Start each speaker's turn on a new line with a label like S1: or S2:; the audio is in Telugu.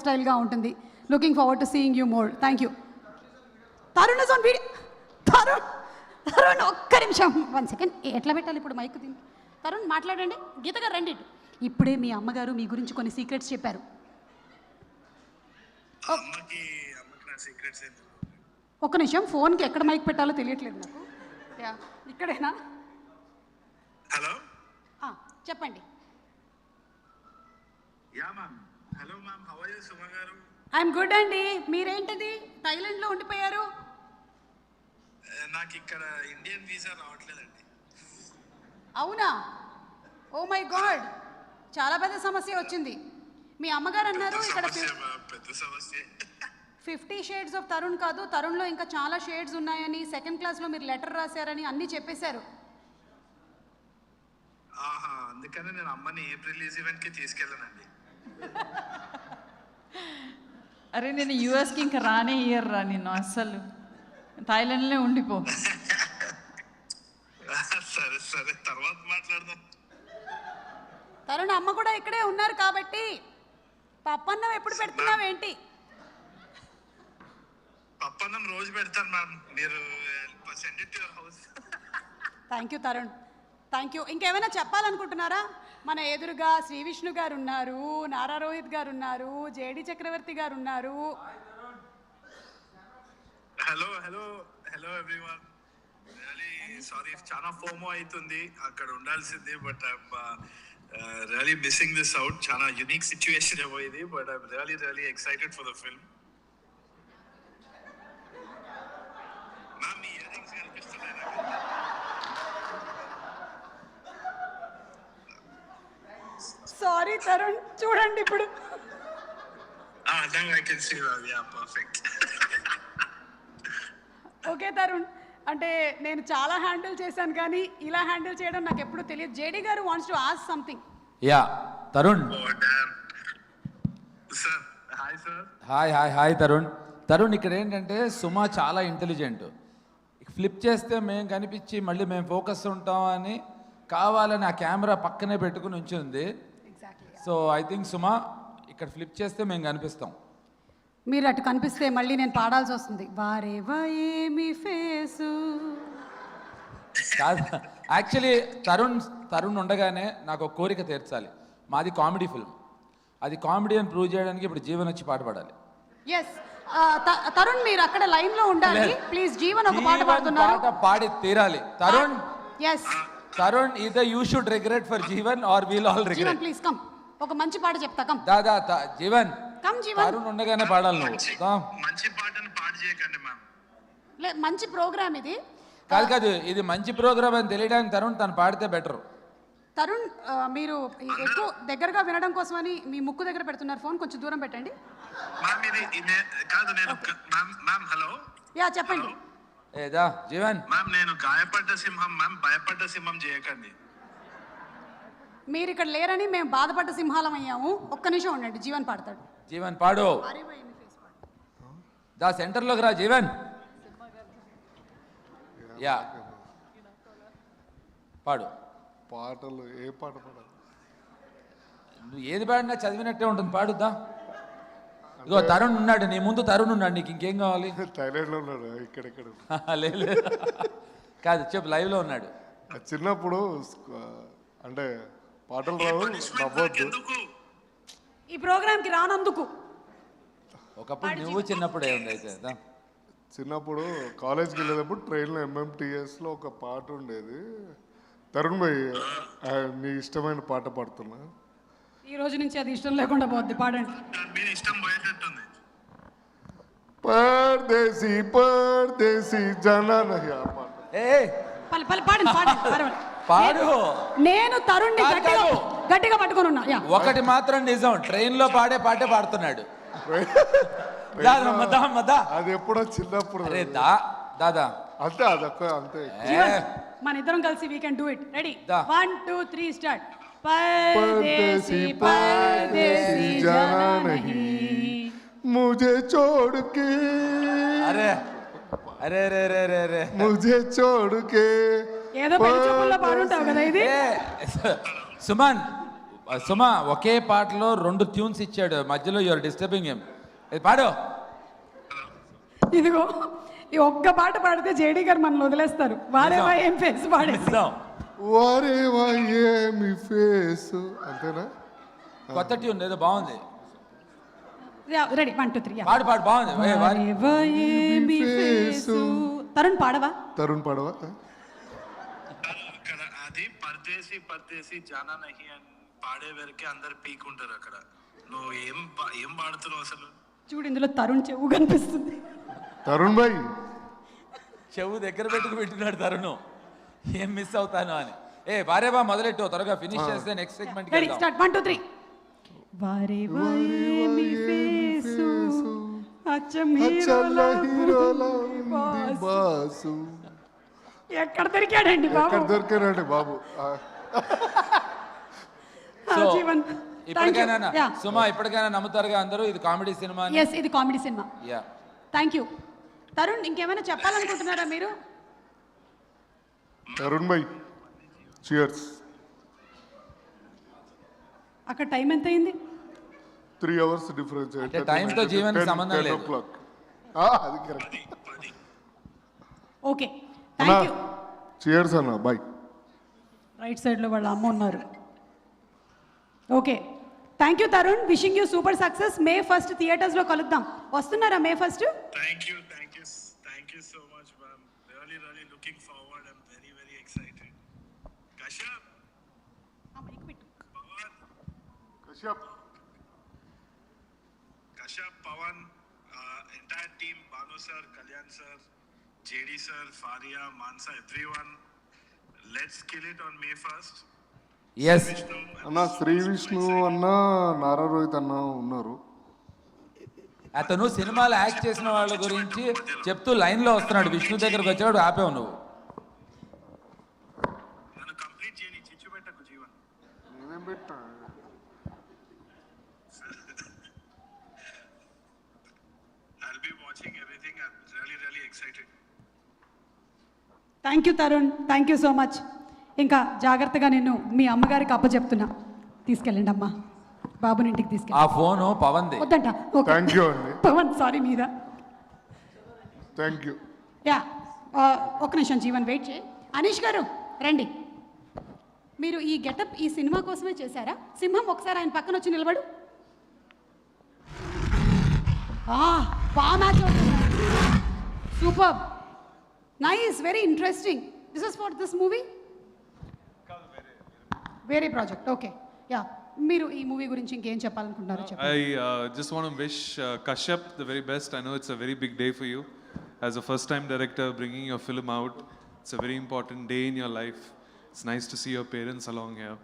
S1: స్టైల్గా ఉంటుంది. Looking forward to seeing you more. Thank you. Tarun is on video. Tarun ఒక్క నిమిషం, 1 సెకండ్. ఎట్లా పెట్టాలి ఇప్పుడు మైక్ దీన్ని? తరుణ్ మాట్లాడండి. గీత గారు రండి. ఇప్పుడే మీ అమ్మగారు మీ గురించి కొన్ని సీక్రెట్స్ చెప్పారు. ఒక్క నిమిషం, ఫోన్కి ఎక్కడ మైక్ పెట్టాలో తెలియట్లేదు నాకు. ఇక్కడేనా?
S2: హలో,
S1: చెప్పండి.
S2: Yeah ma'am. Hello ma'am, how are you Suma garu?
S1: I'm good అండి. మీరేంటిది థాయిలాండ్లో ఉండిపోయారు?
S2: నాకు ఇక్కడ ఇండియన్ వీసా రావట్లేదండి.
S1: అవునా? ఓ మై గాడ్, చాలా పెద్ద సమస్య వచ్చింది. మీ అమ్మగారు అన్నారు ఇక్కడ
S2: పెద్ద సమస్య.
S1: 50 షేడ్స్ ఆఫ్ తరుణ్ కాదు, తరుణ్లో ఇంకా చాలా షేడ్స్ ఉన్నాయని, సెకండ్ క్లాస్లో మీరు లెటర్ రాశారని అన్నీ చెప్పేశారు.
S2: ఆహా, అందుకనే నేను అమ్మని ఏప్రిల్ రిలీజ్ ఈవెంట్కి తీసుకెళ్ళానండి.
S3: అరే నేను యూఎస్కి ఇంకా రానే ఇయర్ రా, నిన్ను అస్సలు థాయిలాండ్లో ఉండిపో.
S2: సరే సరే, తర్వాత మాట్లాడదాం.
S1: తరుణ్ అమ్మ కూడా ఇక్కడే ఉన్నారు కాబట్టి పప్పన్నం ఎప్పుడు పెడుతున్నావేంటి?
S2: పప్పన్నం రోజు పెడతాను మ్యామ్, మీరు send it to your house.
S1: Thank you Tarun, thank you. ఇంకేమైనా చెప్పాలనుకుంటున్నారా? మన ఎదురుగా శ్రీ విష్ణు గారు ఉన్నారు, నారా రోహిత్ గారు ఉన్నారు, జేడి చక్రవర్తి గారు ఉన్నారు.
S2: Hello hello hello everyone. Really sorry, చాలా ఫోమో అవుతుంది, అక్కడ ఉండాల్సింది. But I'm really missing this out. చాలా యూనిక్ సిచ్యువేషన్ ఏమో ఇది, but I'm really excited for the film. Ma'am, me ear rings కనిపిస్తున్నాయి నాకు.
S1: సారీ తరుణ్, చూడండి ఇప్పుడు.
S2: Now I can see that. Yeah, perfect.
S1: Okay Tarun, అంటే నేను చాలా హ్యాండిల్ చేశాను కానీ ఇలా హ్యాండిల్ చేయడం నాకు ఎప్పుడు తెలియదు. జేడీ గారు wants to ask something.
S4: Yeah Tarun.
S2: Oh damn. Sir, hi sir.
S4: Hi Tarun. Tarun, ఇక్కడ ఏంటంటే సుమ చాలా ఇంటెలిజెంట్. ఫ్లిప్ చేస్తే మేము కనిపించి మళ్ళీ మేము ఫోకస్ ఉంటాం అని కావాలని ఆ కెమెరా పక్కనే పెట్టుకుని ఉంచింది. సో ఐ థింక్ సుమ ఇక్కడ ఫ్లిప్ చేస్తే మేము కనిపిస్తాం.
S1: మీరు అటు కనిపిస్తే మళ్ళీ నేను పాడాల్సి వస్తుంది. వారేవా ఏమి ఫేసు.
S4: కాదు, యాక్చువల్లీ తరుణ్ ఉండగానే నాకు ఒక కోరిక తీర్చాలి. మాది కామెడీ ఫిల్మ్, అది కామెడీ అని ప్రూవ్ చేయడానికి ఇప్పుడు జీవన్ వచ్చి పాట పాడాలి.
S1: ఎస్ తరుణ్, మీరు అక్కడ లైన్ లో ఉండాలి ప్లీజ్. జీవన్ ఒక పాట పాడుతున్నారు,
S4: పాట పాడి తీరాలి. Tarun,
S1: yes
S4: Tarun, either you should regret for Jeevan or we'll all regret.
S1: Jeevan please come, ఒక మంచి పాట చెప్తా. కమ్
S4: దాదా జీవన్,
S1: కమ్ జీవన్.
S4: తరుణ్ ఉండగానే పాడాలి నువ్వు.
S2: మంచి పాటను పాడు చేయకండి మ్యామ్.
S1: మంచి ప్రోగ్రామ్ ఇది.
S4: కాదు, ఇది మంచి ప్రోగ్రామ్ అని తెలియడానికి తను పాడితే బెటర్.
S1: తరుణ్, మీరు ఎక్కువ దగ్గరగా వినడం కోసమని మీ ముక్కు దగ్గర పెడుతున్నారు ఫోన్, కొంచెం దూరం పెట్టండి.
S2: మ్యామ్ ఇది కాదు, నేను మ్యామ్ హలో.
S1: యా చెప్పండి.
S4: ఏదా జీవన్.
S2: మ్యామ్, నేను గాయపడ్డ సింహం మ్యామ్, భయపడ్డ సింహం చేయకండి.
S1: మీరు ఇక్కడ లేరని మేము బాధపడ్డ సింహాలం అయ్యాము. ఒక్క నిమిషం ఉండండి, జీవన్ పాడతాడు.
S4: జీవన్ పాడు. దా సెంటర్లోకి రా జీవన్. యా పాడు.
S5: పాటలు ఏ పాట పాడాలి?
S4: నువ్వు ఏది పాడినా చదివినట్టే ఉంటుంది, పాడుద్దా. ఇగో తరుణ్ ఉన్నాడు నీ ముందు, తరుణ్ ఉన్నాడు, నీకు ఇంకేం కావాలి?
S5: థాయిలాండ్లో ఉన్నాడు, ఇక్కడెక్కడ
S4: లేదు కాదు, చెప్పు, లైవ్లో ఉన్నాడు.
S5: చిన్నప్పుడు అంటే పాటలు రావు, నవ్వద్దు.
S1: ఈ ప్రోగ్రామ్కి రానందుకు.
S4: ఒకప్పుడు నువ్వు చిన్నప్పుడే ఉంది అయితే.
S5: చిన్నప్పుడు కాలేజ్కి వెళ్ళేటప్పుడు ట్రైన్లో MMTSలో ఒక పాట ఉండేది. తరుణ్ భాయ్, నీ ఇష్టమైన పాట పాడుతున్నా.
S1: ఈ రోజు నుంచి అది ఇష్టం లేకుండా పోద్ది, పాడండి.
S2: మీరు ఇష్టం పోయేటట్టుంది.
S5: పర్దేశీ పర్దేశీ జనా నహీ. ఆ పాట
S1: పాడండి.
S4: పాడు.
S1: నేను తరుణ్ని గట్టిగా పట్టుకొని ఉన్నా.
S4: ఒకటి మాత్రం నిజం, ట్రైన్ లో పాడే పాటే పాడుతున్నాడు.
S5: అది ఎప్పుడో చిన్నప్పుడు.
S4: అరే దాదా
S5: అంతే, అదొక్క అంతే.
S1: మన ఇద్దరం కలిసి we can do it. Ready, 1 2 3 start.
S5: परदेसी परदेसी जाना नहीं मुझे छोड़ के.
S4: अरे अरे अरे अरे अरे
S5: मुझे छोड़ के.
S1: ఏదో పెళ్లి చూపుల్లో పాడుంటావు కదా ఇది.
S4: సుమన్, సుమా ఒకే పాటలో 2 ట్యూన్స్ ఇచ్చాడు, మధ్యలో యువర్ డిస్టర్బింగ్ హిమ్. పాడు.
S1: ఇదిగో ఈ ఒక్క పాట పాడితే జేడీ గారు మనల్ని వదిలేస్తారు. వారేవా ఏం ఫేస్ పాడేసి
S4: ఇద్దాం.
S5: వారేవా ఏమి ఫేసు అంతేనా?
S4: కొత్త ట్యూన్ ఏదో బాగుంది.
S1: రెడీ 1 2 3
S4: పాడు పాడు బాగుంది.
S1: వారేవా ఏమి ఫేసు. తరుణ్ పాడవా?
S5: తరుణ్ పాడవా?
S2: అక్కడ అది పర్దేసి పర్దేసి జానా నహి అని పాడే వరకే అందరు పీకుంటారు అక్కడ. నువ్వు ఏం పాడుతున్నావు అసలు?
S1: చూడు ఇందులో తరుణ్ చెవు కనిపిస్తుంది.
S5: తరుణ్ భాయ్
S4: చెవు దగ్గర పెట్టుకు పెట్టినాడు తరుణ్, ఏం మిస్ అవుతాను అని. వారేవా మొదలెట్టు, త్వరగా ఫినిష్ చేస్తే నెక్స్ట్ సెగ్మెంట్
S1: రెడీ స్టార్ట్ 1 2 3. వారేవా ఏమి ఫేసు అచ్చం
S5: అచ్చల్లా హీరోలా
S1: హీరోలా
S5: ఉంది
S1: బాసు.
S5: బాసు.
S1: ఎక్కడ దొరికాడండి బాబు?
S5: ఎక్కడ దొరికారండి బాబు?
S4: సో
S1: జీవన్
S4: ఇప్పటికైనా సుమా ఇప్పటికైనా నమ్ముతారుగా అందరూ ఇది కామెడీ సినిమా అని?
S1: ఎస్ ఇది comedy cinema.
S4: Yeah.
S1: Thank you. Tarun ఇంకేమైనా చెప్పాలనుకుంటున్నారా మీరు?
S5: తరుణ్ భాయ్ చియర్స్.
S1: అక్కడ టైం ఎంత అయింది?
S5: 3 hours డిఫరెన్స్.
S4: అంటే time తో జీవన్కి సంబంధం లేదు.
S5: అది correct.
S1: Okay thank you.
S5: Cheers అన్న బాయ్.
S1: రైట్ సైడ్లో వాళ్ళ అమ్మ ఉన్నారు. Okay thank you Tarun. Wishing you super success. May 1st థియేటర్స్లో కలుద్దాం. వస్తున్నారా May 1st?
S2: Thank you so much, ma'am. Really looking forward. I'm very excited. Kashyap, Pawan, entire team, Banu sir, Kalyan sir, JD sir, Faria, Mansa, everyone. Let's kill it on May 1st.
S4: Yes.
S5: అన్న శ్రీ విష్ణు అన్న నారా రోహిత్ అన్న ఉన్నారు.
S4: అతను సినిమాలో యాక్ట్ చేసిన వాళ్ళ గురించి చెప్తూ లైన్లో వస్తున్నాడు. విష్ణు దగ్గరకు వచ్చాడు, ఆపేవు నువ్వు.
S2: నన్ను కంప్లీట్ చేయని చిచ్చు పెట్టకు జీవన్.
S5: నేనేం పెట్టా?
S2: I'll be watching everything. I'm really excited.
S1: Thank you Tarun. Thank you so much. ఇంకా జాగ్రత్తగా నిన్ను మీ అమ్మగారికి అప్పచెప్తున్నా. తీసుకెళ్ళండి అమ్మా, బాబుని ఇంటికి
S4: ఆ
S1: తీసుకెళ్ళి.
S4: ఫోను పవన్ది.
S1: వద్దంట. ఓకే
S5: థ్యాంక్ యూ అండి.
S1: పవన్ సారీ మీద.
S5: Thank you.
S1: యా ఒక్క నిమిషం జీవన్ వెయిట్ చేయి. అనీష్ గారు రండి. మీరు ఈ గెటప్ ఈ సినిమా కోసమే చేశారా? సింహం ఒకసారి ఆయన పక్కన వచ్చి నిలబడు. బాగా మ్యాచ్ అవుతుంది. Super nice very interesting. This is for this movie వేరే ప్రాజెక్ట్. ఓకే యా మీరు ఈ మూవీ గురించి ఇంకేం చెప్పాలనుకుంటున్నారో చెప్పండి.
S6: I just want to wish Kashyap the very best. I know it's a very big day for you. As a first-time director bringing your film out, it's a very important day in your life. It's nice to see your parents along here.